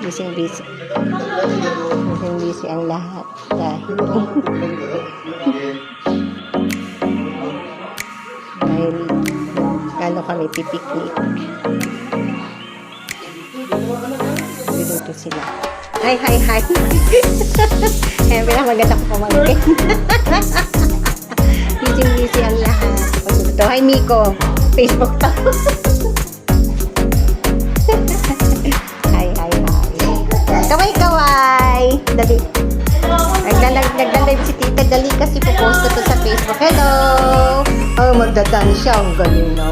Busy. Busy ang lahat. Dahil ano kami pipiknik. Biluto sila. Hi. Kaya maganda ko pamangkin. Busy ang lahat. Pagluto. Hi, Miko. Facebook to. Hi. Kaway. Dali. Nagla-live si Tita. Dali kasi pupost ko to sa Facebook. Hello! Oh, magdadance siya. Ang galing na.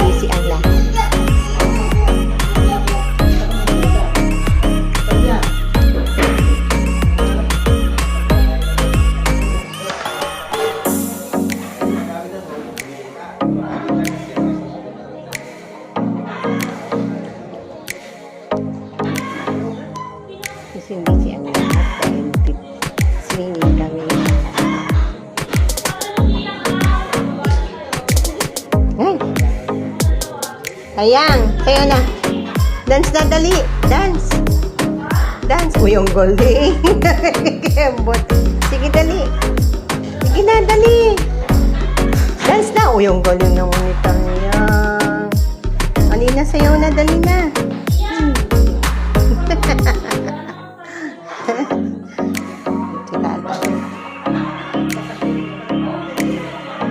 Busy ang lahat. Busy ang lahat dahil swinging kami. Ayan, sayo na. Dance na, dali. Dance. Uy, yung goldie. Kembot. Sige, dali. Sige na, dali. Dance na. Uy, yung goldie ng unitang niya. Alina, sayo na, dali na.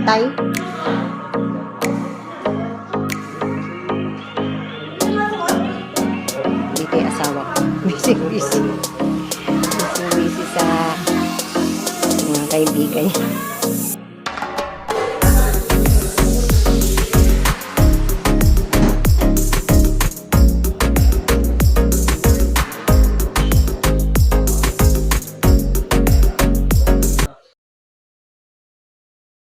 Tay. Dito yung asawa ko. Busy sa mga kaibigan niya.